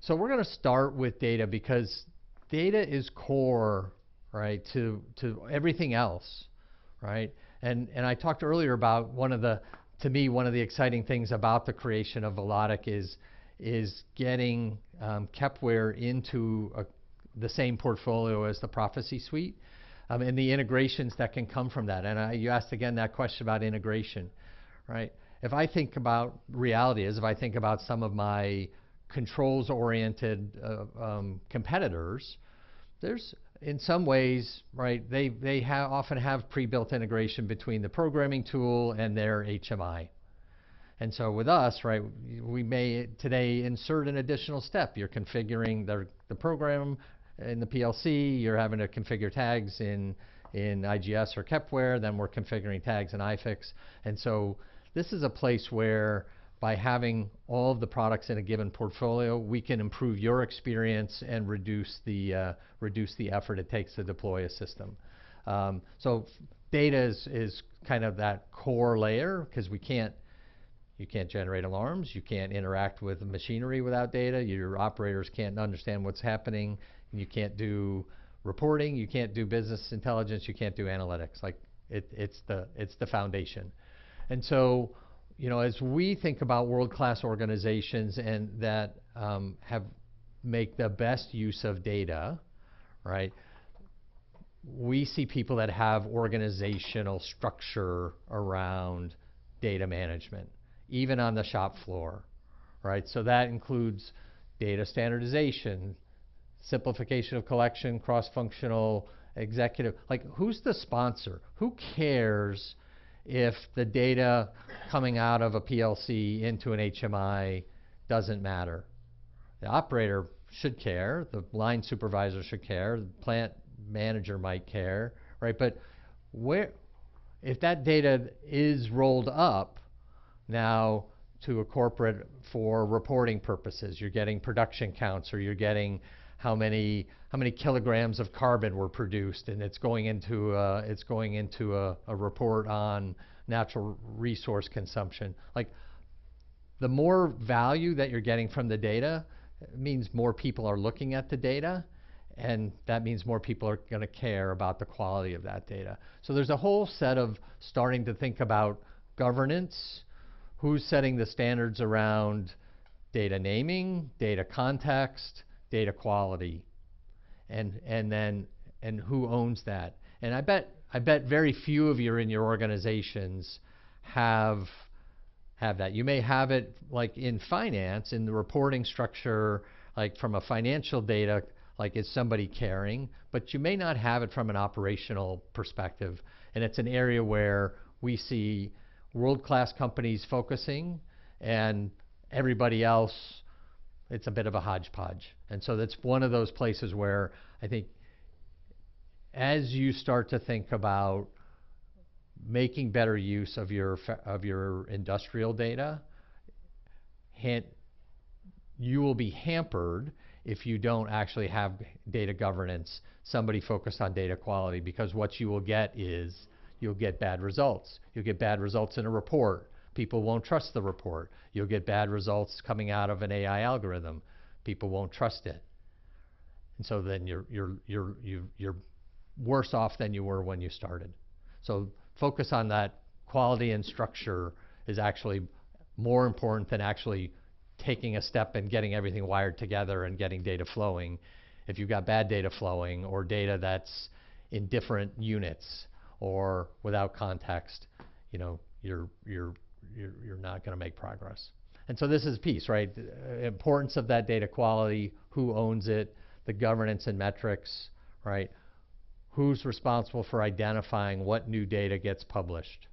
So we're going to start with data because data is core, right, to everything else, right? And I talked earlier about to me, one of the exciting things about the creation of Velotic is getting Kepware into the same portfolio as the Prophecy Suite, and the integrations that can come from that. And you asked again that question about integration, right? If I think about if I think about some of my controls-oriented competitors, there's in some ways, right, they often have pre-built integration between the programming tool and their HMI. And so with us, right, we may today insert an additional step. You're configuring the program in the PLC, you're having to configure tags in IGS or Kepware, then we're configuring tags in iFix. And so this is a place where by having all of the products in a given portfolio, we can improve your experience and reduce the effort it takes to deploy a system. So data is kind of that core layer, because you can't generate alarms, you can't interact with the machinery without data, your operators can't understand what's happening, and you can't do reporting, you can't do business intelligence, you can't do analytics. Like it's the foundation. And so, you know, as we think about world-class organizations and that make the best use of data, right? We see people that have organizational structure around data management, even on the shop floor, right? So that includes data standardization, simplification of collection, cross-functional, executive. Like, who's the sponsor? Who cares if the data coming out of a PLC into an HMI doesn't matter? The operator should care, the line supervisor should care, the plant manager might care, right? But if that data is rolled up now to a corporate for reporting purposes, you're getting production counts, or you're getting how many kilograms of carbon were produced, and it's going into a report on natural resource consumption. Like, the more value that you're getting from the data means more people are looking at the data, and that means more people are going to care about the quality of that data. So there's a whole set of starting to think about governance, who's setting the standards around data naming, data context, data quality, and who owns that. And I bet very few of you in your organizations have that. You may have it like in finance, in the reporting structure, like from a financial data, like is somebody caring, but you may not have it from an operational perspective. And it's an area where we see world-class companies focusing, and everybody else, it's a bit of a hodgepodge. And so that's one of those places where I think as you start to think about making better use of your industrial data, you will be hampered if you don't actually have data governance, somebody focused on data quality, because what you will get is you'll get bad results. You'll get bad results in a report. People won't trust the report. You'll get bad results coming out of an AI algorithm. People won't trust it. And so then you're worse off than you were when you started. So focus on that quality and structure is actually more important than actually taking a step and getting everything wired together and getting data flowing. If you've got bad data flowing, or data that's in different units or without context, you know, you're not going to make progress. And so this is piece, right? The importance of that data quality, who owns it, the governance and metrics, right? Who's responsible for identifying what new data gets published,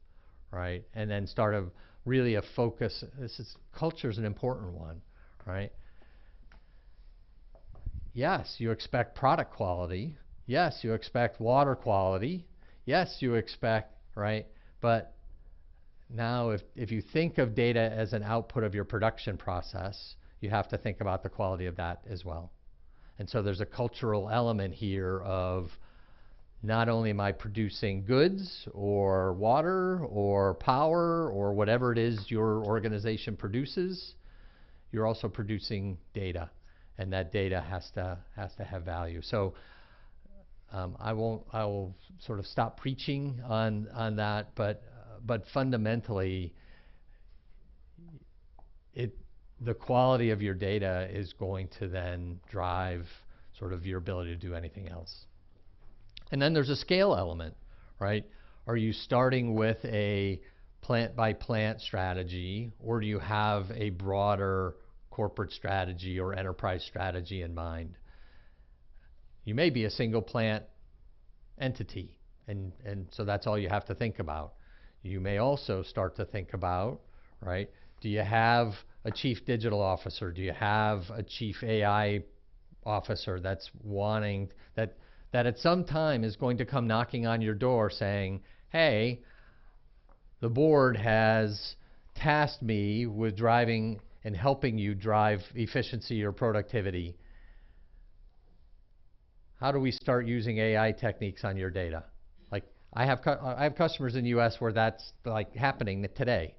right? And then start really a focus. Culture is an important one, right? Yes, you expect product quality. Yes, you expect water quality. Yes, you expect, right? But now if you think of data as an output of your production process, you have to think about the quality of that as well. And so there's a cultural element here of not only am I producing goods or water or power or whatever it is your organization produces, you're also producing data. and that data has to have value. So I will sort of stop preaching on that, but fundamentally, the quality of your data is going to then drive sort of your ability to do anything else. And then there's a scale element, right? Are you starting with a plant by plant strategy, or do you have a broader corporate strategy or enterprise strategy in mind? You may be a single plant entity, and so that's all you have to think about. You may also start to think about, right, do you have a chief digital officer? Do you have a chief AI officer that's wanting, that at some time is going to come knocking on your door saying, hey, the board has tasked me with driving and helping you drive efficiency or productivity. How do we start using AI techniques on your data? Like, I have customers in the US where that's like happening today.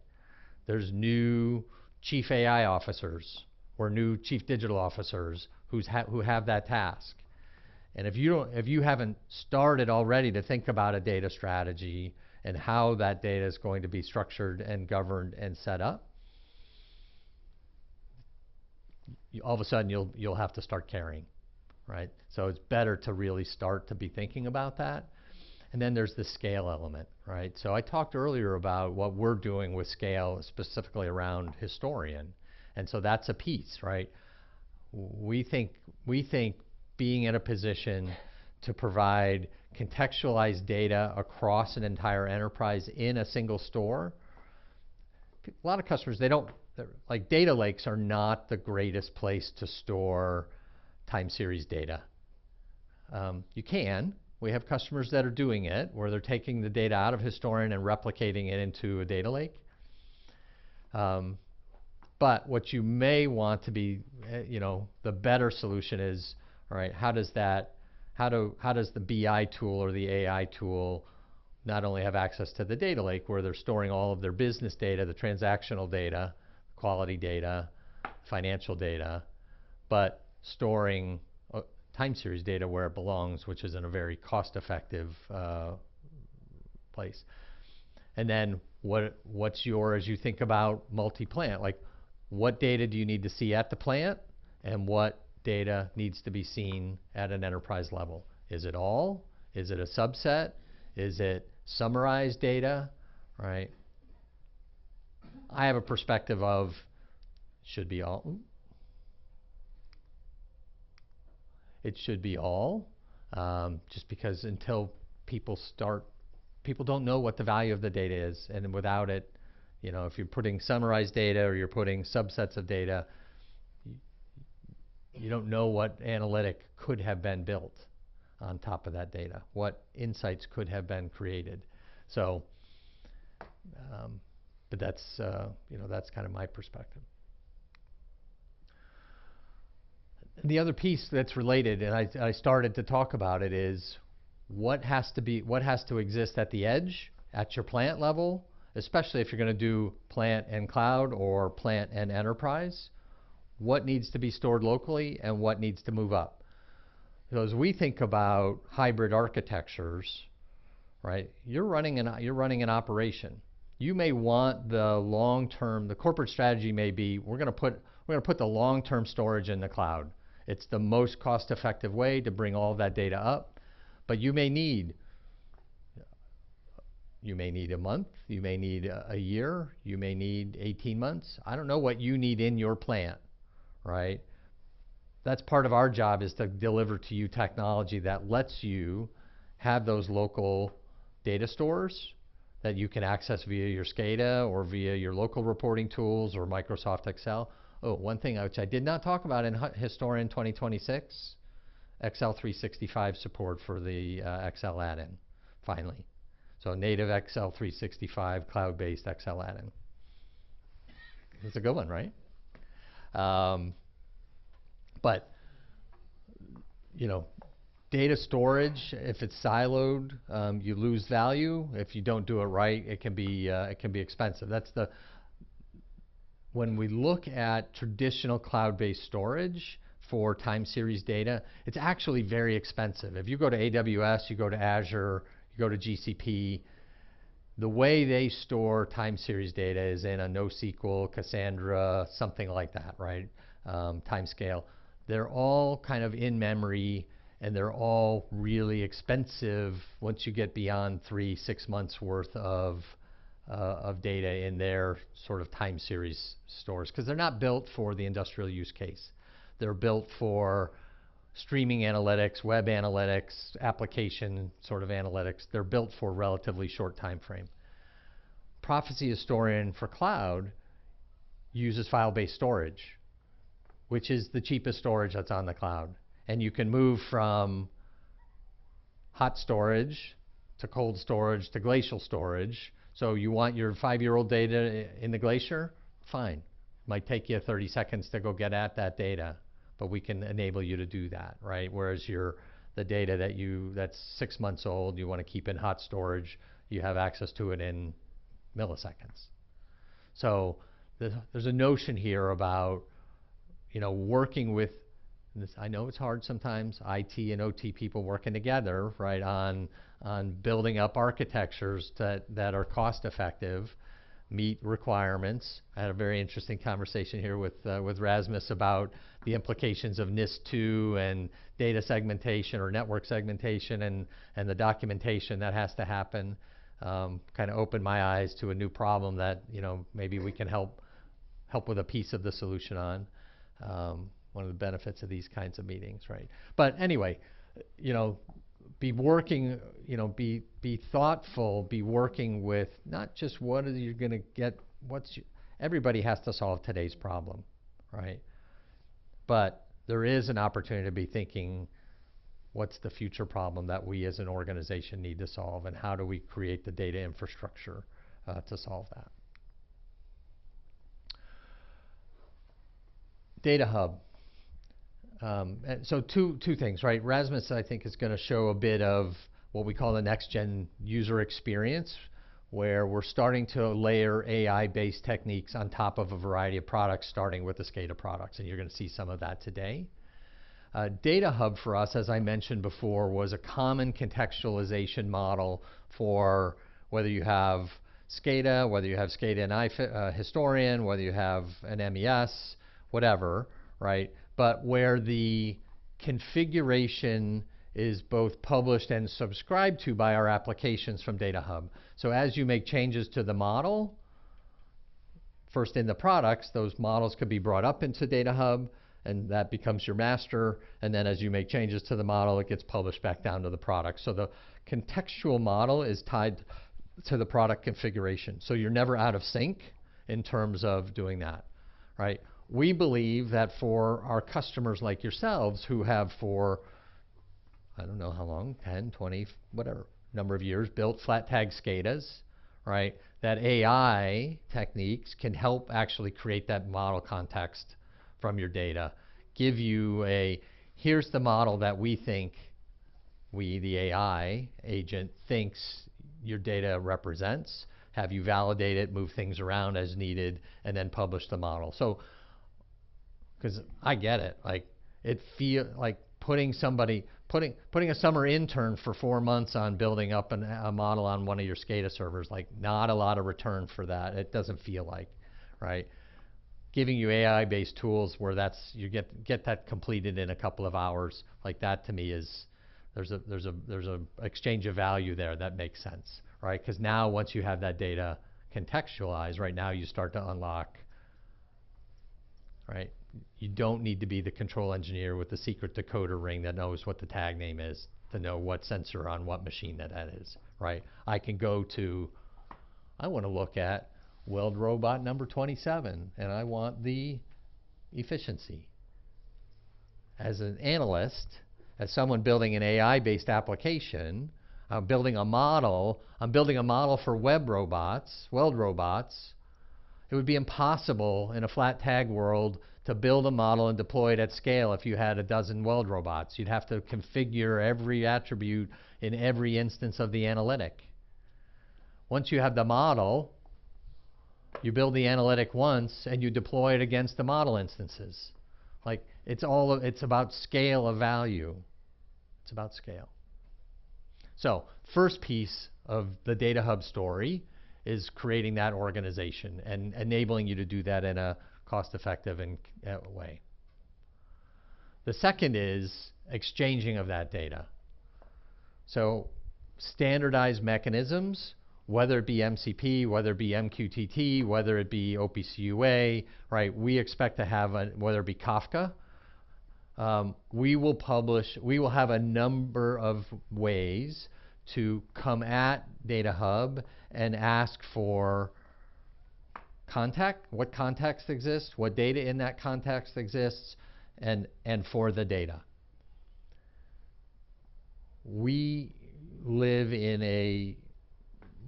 There's new chief AI officers or new chief digital officers who have that task. And if you haven't started already to think about a data strategy and how that data is going to be structured and governed and set up, all of a sudden you'll have to start caring, right? So it's better to really start to be thinking about that. And then there's the scale element, right? So I talked earlier about what we're doing with scale, specifically around Historian. And so that's a piece, right? We think being in a position to provide contextualized data across an entire enterprise in a single store, a lot of customers, like data lakes are not the greatest place to store time series data. You can. We have customers that are doing it, where they're taking the data out of Historian and replicating it into a data lake. But what you may want to be, the better solution is, all right, how does the BI tool or the AI tool not only have access to the data lake where they're storing all of their business data, the transactional data, quality data, financial data, but storing time series data where it belongs, which is in a very cost-effective place. And then what's as you think about multi-plant, like what data do you need to see at the plant and what data needs to be seen at an enterprise level? Is it all? Is it a subset? Is it summarized data, right? I have a perspective of should be all. It should be all, just because until people don't know what the value of the data is, and without it, if you're putting summarized data or you're putting subsets of data, you don't know what analytic could have been built on top of that data, what insights could have been created. So, but that's that's kind of my perspective. The other piece that's related, and I started to talk about it, is what has to exist at the edge, at your plant level, especially if you're going to do plant and cloud or plant and enterprise. What needs to be stored locally and what needs to move up? So as we think about hybrid architectures, right? You're running an operation. You may want the long-term. The corporate strategy may be we're going to put the long-term storage in the cloud. It's the most cost-effective way to bring all of that data up. But you may need a month, you may need a year, you may need 18 months. I don't know what you need in your plant, right? That's part of our job, is to deliver to you technology that lets you have those local data stores that you can access via your SCADA or via your local reporting tools or Microsoft Excel. Oh, one thing which I did not talk about in Historian 2026, Excel 365 support for the Excel add-in, finally. So native Excel 365 cloud-based Excel add-in. It's a good one, right? But data storage, if it's siloed, you lose value. If you don't do it right, it can be expensive. When we look at traditional cloud-based storage, for time series data, it's actually very expensive. If you go to AWS, you go to Azure, you go to GCP, the way they store time series data is in a NoSQL, Cassandra, something like that, right? Timescale. They're all kind of in memory, and they're all really expensive once you get beyond 3-6 months worth of data in their sort of time series stores, because they're not built for the industrial use case. They're built for streaming analytics, web analytics, application sort of analytics. They're built for relatively short time frame. Prophecy Historian for cloud uses file-based storage, which is the cheapest storage that's on the cloud. And you can move from hot storage to cold storage to glacial storage. So you want your 5-year-old data in the glacier? Fine. Might take you 30 seconds to go get at that data, but we can enable you to do that, right? Whereas the data that's 6 months old, you want to keep in hot storage, you have access to it in milliseconds. So there's a notion here about, working with this. I know it's hard sometimes, IT and OT people working together, right, on building up architectures that are cost effective, meet requirements. I had a very interesting conversation here with Rasmus about the implications of NIST2 and data segmentation or network segmentation and the documentation that has to happen. Kind of opened my eyes to a new problem that maybe we can help with a piece of the solution on. One of the benefits of these kinds of meetings, right? But anyway, be working, be thoughtful, be working with not just what are you going to get, everybody has to solve today's problem, right? But there is an opportunity to be thinking, what's the future problem that we as an organization need to solve, and how do we create the data infrastructure to solve that? Data Hub. So two things, right? Rasmus, I think, is going to show a bit of what we call the next-gen user experience, where we're starting to layer AI-based techniques on top of a variety of products, starting with the SCADA products, and you're going to see some of that today. Data Hub for us, as I mentioned before, was a common contextualization model for whether you have SCADA, whether you have SCADA and Historian, whether you have an MES, whatever, right? But where the configuration is both published and subscribed to by our applications from Data Hub. So as you make changes to the model, first in the products, those models could be brought up into Data Hub, and that becomes your master. And then as you make changes to the model, it gets published back down to the product. So the contextual model is tied to the product configuration. So you're never out of sync in terms of doing that, right? We believe that for our customers like yourselves who have for, I don't know how long, 10, 20, whatever number of years, built flat tag SCADAs, right, that AI techniques can help actually create that model context from your data, give you here's the model that we think, the AI agent, thinks your data represents, have you validate it, move things around as needed, and then publish the model. So, because I get it, like it feel like putting a summer intern for 4 months on building up a model on one of your SCADA servers, like not a lot of return for that. It doesn't feel like, right? Giving you AI-based tools where you get that completed in a couple of hours, like that to me is there's a exchange of value there that makes sense, right? Because now once you have that data contextualized, right, now you start to unlock, right? You don't need to be the control engineer with the secret decoder ring that knows what the tag name is to know what sensor on what machine that is, right? I can go to, I want to look at weld robot number 27, and I want the efficiency. As an analyst, as someone building an AI-based application, I'm building a model for weld robots. It would be impossible in a flat tag world to build a model and deploy it at scale if you had a dozen weld robots. You'd have to configure every attribute in every instance of the analytic. Once you have the model, you build the analytic once and you deploy it against the model instances. Like it's about scale of value. It's about scale. So first piece of the Data Hub story is creating that organization and enabling you to do that in a cost-effective way. The second is exchanging of that data. So standardized mechanisms, whether it be MCP, whether it be MQTT, whether it be OPC-UA, right? We expect to have, whether it be Kafka, we will have a number of ways to come at Data Hub and ask for what context exists, what data in that context exists, and for the data. We live in a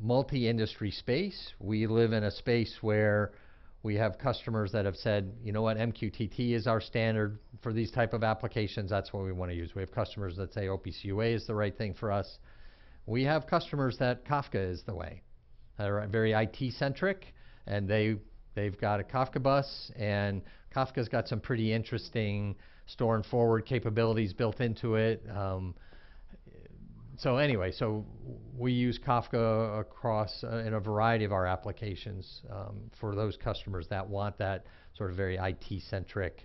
multi-industry space. We live in a space where we have customers that have said, you know what, MQTT is our standard for these type of applications. That's what we want to use. We have customers that say OPC-UA is the right thing for us. We have customers that Kafka is the way. They're very IT-centric, and they've got a Kafka bus, and Kafka's got some pretty interesting store and forward capabilities built into it. So anyway, so we use Kafka across in a variety of our applications for those customers that want that sort of very IT-centric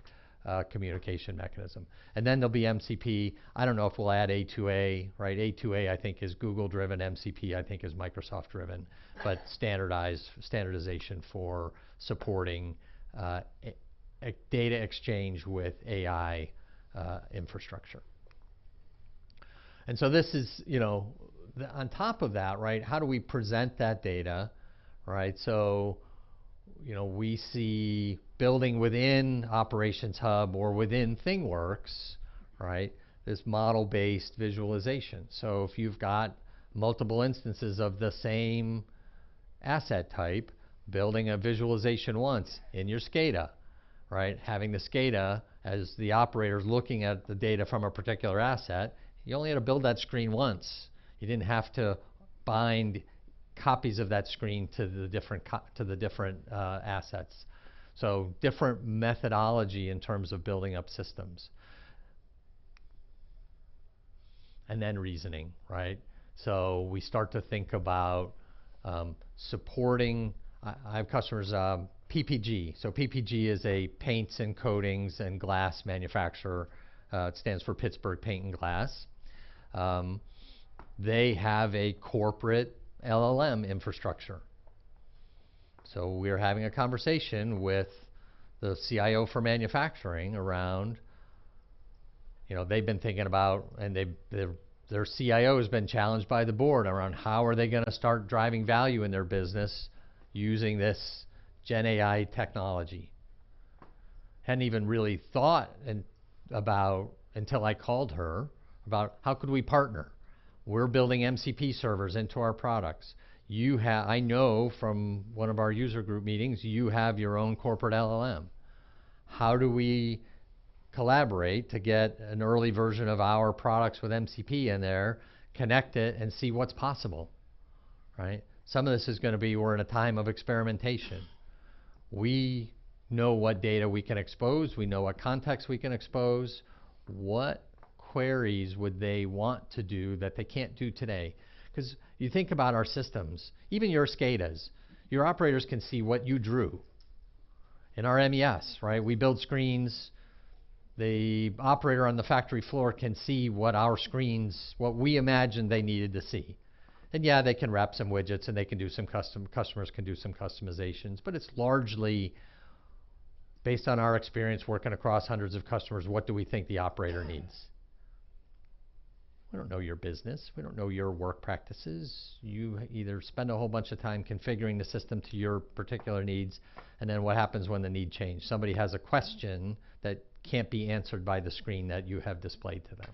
communication mechanism. And then there'll be MCP. I don't know if we'll add A2A, right? A2A I think is Google-driven. MCP I think is Microsoft-driven, but standardization for supporting data exchange with AI infrastructure. And so this is, on top of that, right, how do we present that data, right? So, we see building within Operations Hub or within ThingWorx, right, this model-based visualization. So if you've got multiple instances of the same asset type, building a visualization once in your SCADA, right, having the SCADA as the operator's looking at the data from a particular asset, you only had to build that screen once. You didn't have to bind copies of that screen to the different assets. So different methodology in terms of building up systems. And then reasoning, right? So we start to think about supporting, I have customers, PPG. So PPG is a paints and coatings and glass manufacturer. It stands for Pittsburgh Paint and Glass. They have a corporate LLM infrastructure. So we're having a conversation with the CIO for manufacturing around, they've been thinking about, and their CIO has been challenged by the board around how are they going to start driving value in their business using this Gen AI technology. Hadn't even really thought about until I called her about how could we partner. We're building MCP servers into our products. I know from one of our user group meetings, you have your own corporate LLM. How do we collaborate to get an early version of our products with MCP in there, connect it, and see what's possible, right? Some of this is going to be, we're in a time of experimentation. We know what data we can expose. We know what context we can expose. What queries would they want to do that they can't do today? Because you think about our systems, even your SCADAs, your operators can see what you drew. In our MES, right, we build screens. The operator on the factory floor can see what our screens, what we imagined they needed to see. And yeah, they can wrap some widgets and they can do some customers can do some customizations, but it's largely based on our experience working across hundreds of customers, what do we think the operator needs? We don't know your business. We don't know your work practices. You either spend a whole bunch of time configuring the system to your particular needs, and then what happens when the need changes? Somebody has a question that can't be answered by the screen that you have displayed to them.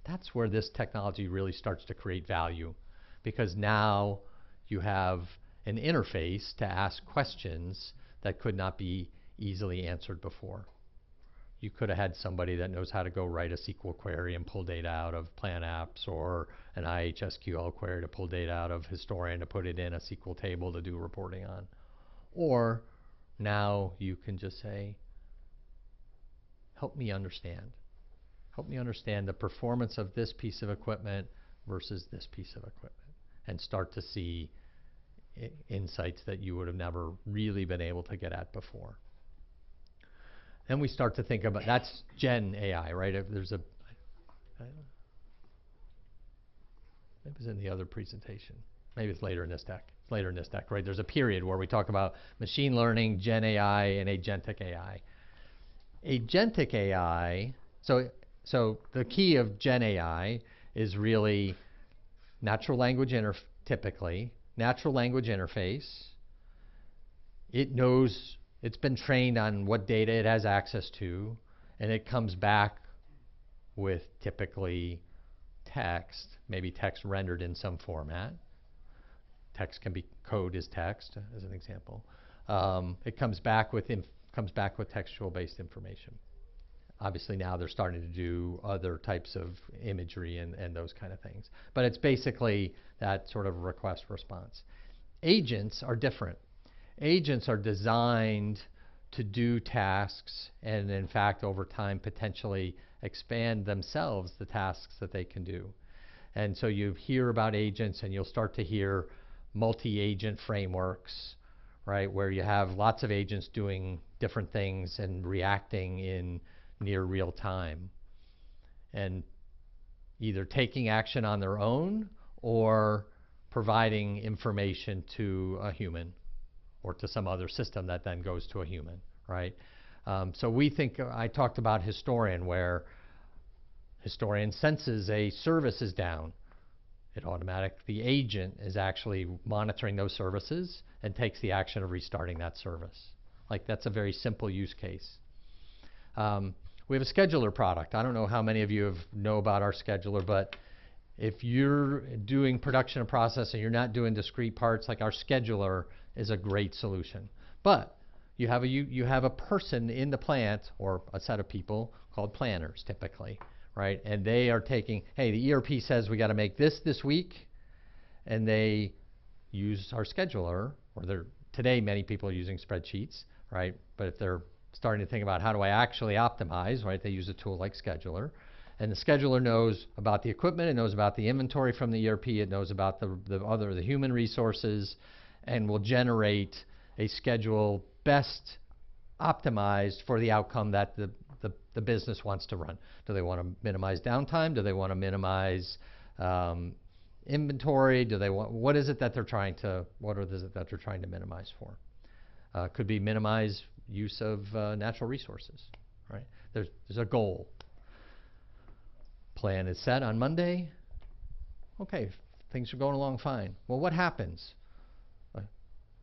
That's where this technology really starts to create value, because now you have an interface to ask questions that could not be easily answered before. You could have had somebody that knows how to go write a SQL query and pull data out of Plan Apps, or an IHSQL query to pull data out of Historian to put it in a SQL table to do reporting on. Or now you can just say, help me understand. Help me understand the performance of this piece of equipment versus this piece of equipment, and start to see insights that you would have never really been able to get at before. Then we start to think about, that's Gen AI, right? If there's a, it was in the other presentation. Maybe it's later in this deck. It's later in this deck, right? There's a period where we talk about machine learning, Gen AI, and agentic AI. Agentic AI, so the key of Gen AI is really natural language typically, natural language interface. It knows, it's been trained on what data it has access to, and it comes back with typically text, maybe text rendered in some format. Text can be code as text, as an example. It comes back with textual-based information. Obviously now they're starting to do other types of imagery and those kind of things. But it's basically that sort of request response. Agents are different. Agents are designed to do tasks and in fact over time potentially expand themselves the tasks that they can do. And so you hear about agents and you'll start to hear multi-agent frameworks, right, where you have lots of agents doing different things and reacting in near real time and either taking action on their own or providing information to a human or to some other system that then goes to a human, right? So we think, I talked about historian, where historian senses a service is down. The agent is actually monitoring those services and takes the action of restarting that service. Like, that's a very simple use case. We have a scheduler product. I don't know how many of you know about our scheduler, but if you're doing production and process and you're not doing discrete parts, like, our scheduler is a great solution. But you have a person in the plant, or a set of people called planners typically, right? And they are taking, hey, the ERP says we got to make this week, and they use our scheduler, or today many people are using spreadsheets, right? But if they're starting to think about how do I actually optimize, right, they use a tool like scheduler. And the scheduler knows about the equipment, it knows about the inventory from the ERP, it knows about the human resources, and will generate a schedule best optimized for the outcome that the business wants to run. Do they want to minimize downtime? Do they want to minimize inventory? What is it that they're trying to minimize for? Could be minimize use of natural resources, right? There's a goal. Plan is set on Monday. Okay, things are going along fine. Well, what happens?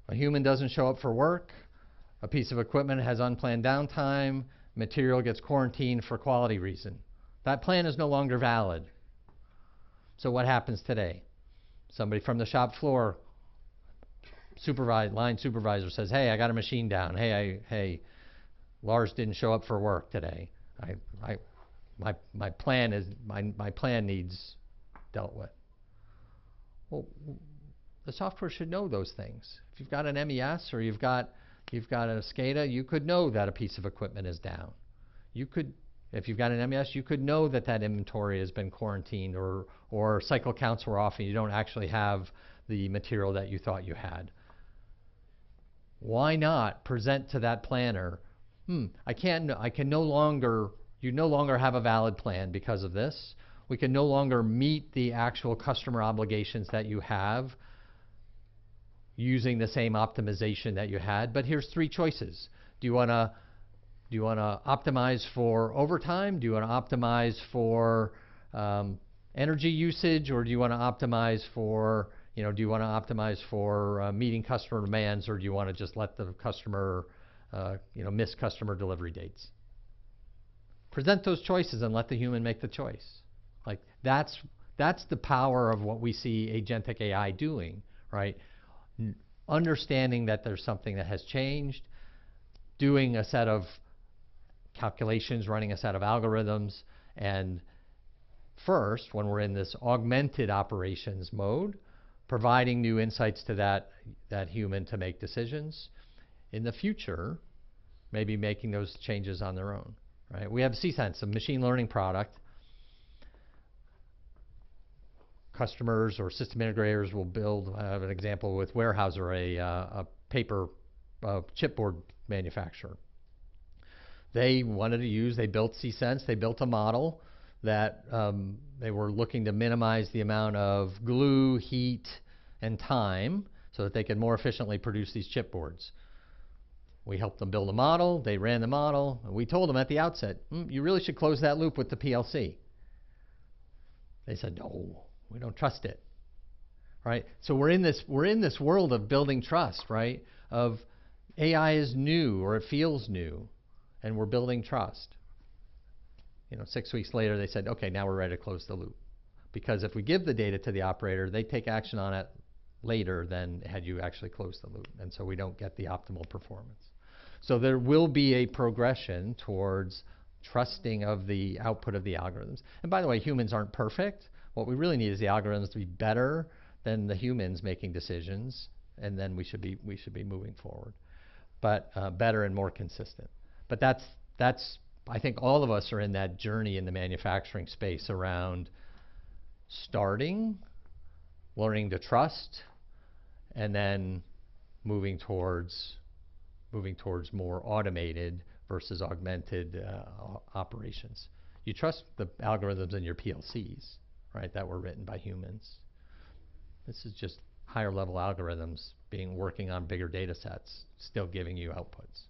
A human doesn't show up for work. A piece of equipment has unplanned downtime. Material gets quarantined for quality reason. That plan is no longer valid. So what happens today? Somebody from the shop floor, line supervisor, says, hey, I got a machine down. Hey, Lars didn't show up for work today. My plan needs dealt with. Well, the software should know those things. If you've got an MES or you've got a SCADA, you could know that a piece of equipment is down. If you've got an MES, you could know that inventory has been quarantined, or cycle counts were off and you don't actually have the material that you thought you had. Why not present to that planner, you no longer have a valid plan because of this. We can no longer meet the actual customer obligations that you have using the same optimization that you had, but here's 3 choices. Do you want to optimize for overtime? Do you want to optimize for energy usage, or do you want to optimize for meeting customer demands, or do you want to just let the customer miss customer delivery dates? Present those choices and let the human make the choice. Like, that's the power of what we see agentic AI doing, right? Understanding that there's something that has changed, doing a set of calculations, running a set of algorithms, and first, when we're in this augmented operations mode, providing new insights to that human to make decisions. In the future, maybe making those changes on their own, right? We have CSense, a machine learning product. Customers or system integrators will build, I have an example with Weyerhaeuser, a paper chipboard manufacturer. They wanted to use, they built CSense, they built a model that they were looking to minimize the amount of glue, heat, and time so that they could more efficiently produce these chipboards. We helped them build a model, they ran the model, and we told them at the outset, you really should close that loop with the PLC. They said, no, we don't trust it. Right? So we're in this world of building trust, right? Of AI is new or it feels new, and we're building trust. 6 weeks later they said, okay, now we're ready to close the loop. Because if we give the data to the operator, they take action on it later than had you actually closed the loop. And so we don't get the optimal performance. So there will be a progression towards trusting of the output of the algorithms. And by the way, humans aren't perfect. What we really need is the algorithms to be better than the humans making decisions, and then we should be moving forward. But better and more consistent. But that's I think all of us are in that journey in the manufacturing space around starting, learning to trust, and then moving towards more automated versus augmented operations. You trust the algorithms in your PLCs, right, that were written by humans. This is just higher level algorithms working on bigger data sets, still giving you outputs.